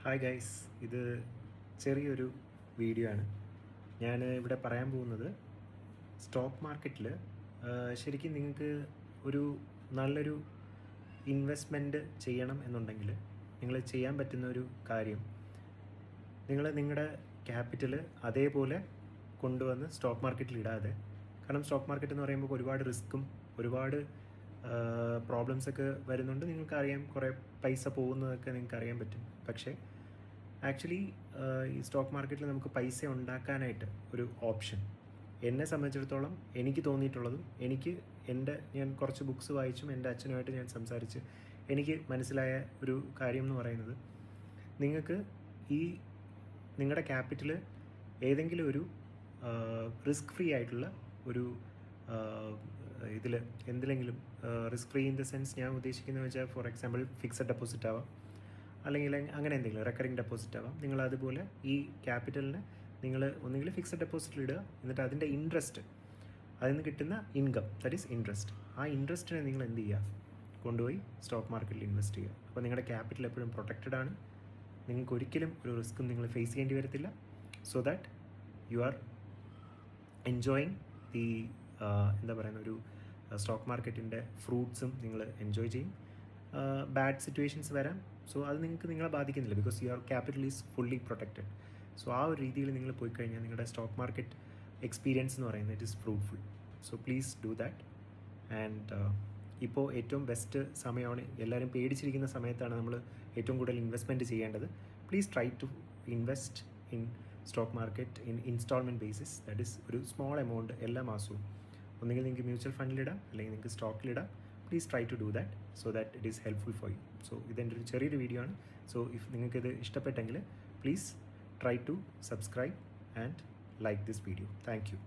Hi guys, ഇത് ചെറിയൊരു video ആണ്. ഞാൻ ഇവിടെ പറയാൻ പോകുന്നത് സ്റ്റോക്ക് മാർക്കറ്റിൽ ശരിക്കും നിങ്ങൾക്ക് ഒരു നല്ലൊരു ഇൻവെസ്റ്റ്മെൻറ്റ് ചെയ്യണം എന്നുണ്ടെങ്കിൽ നിങ്ങൾ ചെയ്യാൻ പറ്റുന്ന ഒരു കാര്യം, നിങ്ങൾ നിങ്ങളുടെ ക്യാപിറ്റൽ അതേപോലെ കൊണ്ടുവന്ന് സ്റ്റോക്ക് മാർക്കറ്റിൽ ഇടാതെ, കാരണം സ്റ്റോക്ക് മാർക്കറ്റ് എന്ന് പറയുമ്പോൾ ഒരുപാട് റിസ്ക്കും ഒരുപാട് പ്രോബ്ലംസൊക്കെ വരുന്നുണ്ട്. നിങ്ങൾക്കറിയാം, കുറേ പൈസ പോകുന്നതൊക്കെ നിങ്ങൾക്ക് അറിയാൻ പറ്റും. പക്ഷേ ആക്ച്വലി ഈ സ്റ്റോക്ക് മാർക്കറ്റിൽ നമുക്ക് പൈസ ഉണ്ടാക്കാനായിട്ട് ഒരു ഓപ്ഷൻ, എന്നെ സംബന്ധിച്ചിടത്തോളം എനിക്ക് തോന്നിയിട്ടുള്ളതും ഞാൻ കുറച്ച് ബുക്സ് വായിച്ചും എൻ്റെ അച്ഛനുമായിട്ട് ഞാൻ സംസാരിച്ച് എനിക്ക് മനസ്സിലായ ഒരു കാര്യം എന്ന് പറയുന്നത്, നിങ്ങൾക്ക് ഈ നിങ്ങളുടെ ക്യാപിറ്റൽ ഏതെങ്കിലും ഒരു റിസ്ക് ഫ്രീ ആയിട്ടുള്ള ഒരു ഇതിൽ എന്തിലെങ്കിലും, risk free in the sense ഞാൻ ഉദ്ദേശിക്കുന്നത് വെച്ചാൽ, ഫോർ എക്സാമ്പിൾ ഫിക്സഡ് ഡെപ്പോസിറ്റ് ആവാം, അല്ലെങ്കിൽ അങ്ങനെ എന്തെങ്കിലും റെക്കറിങ് ഡെപ്പോസിറ്റ് ആവാം. നിങ്ങൾ അതുപോലെ ഈ ക്യാപിറ്റലിന് നിങ്ങൾ ഒന്നുകിൽ ഫിക്സഡ് ഡെപ്പോസിറ്റിൽ ഇടുക, എന്നിട്ട് അതിൻ്റെ ഇൻട്രസ്റ്റ്, അതിൽ നിന്ന് കിട്ടുന്ന ഇൻകം, ദാറ്റ് ഈസ് ഇൻട്രസ്റ്റ്, ആ ഇൻട്രസ്റ്റിനെ നിങ്ങൾ എന്ത് ചെയ്യുക, കൊണ്ടുപോയി സ്റ്റോക്ക് മാർക്കറ്റിൽ ഇൻവെസ്റ്റ് ചെയ്യുക. അപ്പോൾ നിങ്ങളുടെ ക്യാപിറ്റൽ എപ്പോഴും പ്രൊട്ടക്റ്റഡ് ആണ്. നിങ്ങൾക്ക് ഒരിക്കലും ഒരു റിസ്ക്കും നിങ്ങൾ ഫേസ് ചെയ്യേണ്ടി വരത്തില്ല. So that you are enjoying the എന്താ പറയുന്ന ഒരു സ്റ്റോക്ക് മാർക്കറ്റിൻ്റെ ഫ്രൂട്ട്സും നിങ്ങൾ എൻജോയ് ചെയ്യും. ബാഡ് സിറ്റുവേഷൻസ് വരാം, സോ അത് നിങ്ങളെ ബാധിക്കുന്നില്ല, because your capital is fully protected. So ആ ഒരു രീതിയിൽ നിങ്ങൾ പോയി കഴിഞ്ഞാൽ നിങ്ങളുടെ സ്റ്റോക്ക് മാർക്കറ്റ് എക്സ്പീരിയൻസ് എന്ന് പറയുന്നത് it is fruitful. So please do that. And ഇപ്പോൾ ഏറ്റവും ബെസ്റ്റ് സമയമാണ്. എല്ലാവരും പേടിച്ചിരിക്കുന്ന സമയത്താണ് നമ്മൾ ഏറ്റവും കൂടുതൽ ഇൻവെസ്റ്റ്മെൻറ്റ് ചെയ്യേണ്ടത്. Please try to invest in stock market in installment basis. That is ഒരു സ്മോൾ എമൗണ്ട് എല്ലാ മാസവും. ഒന്നുകിൽ നിങ്ങൾക്ക് മ്യൂച്വൽ ഫണ്ടിലിടാം, അല്ലെങ്കിൽ നിങ്ങൾക്ക് സ്റ്റോക്കിലിടാം. Please try to do that so that it is helpful for you. So ഇതെൻ്റെ ഒരു ചെറിയൊരു വീഡിയോ ആണ്. സോ ഇഫ് നിങ്ങൾക്കിത് ഇഷ്ടപ്പെട്ടെങ്കിൽ please try to subscribe and like this video. Thank U.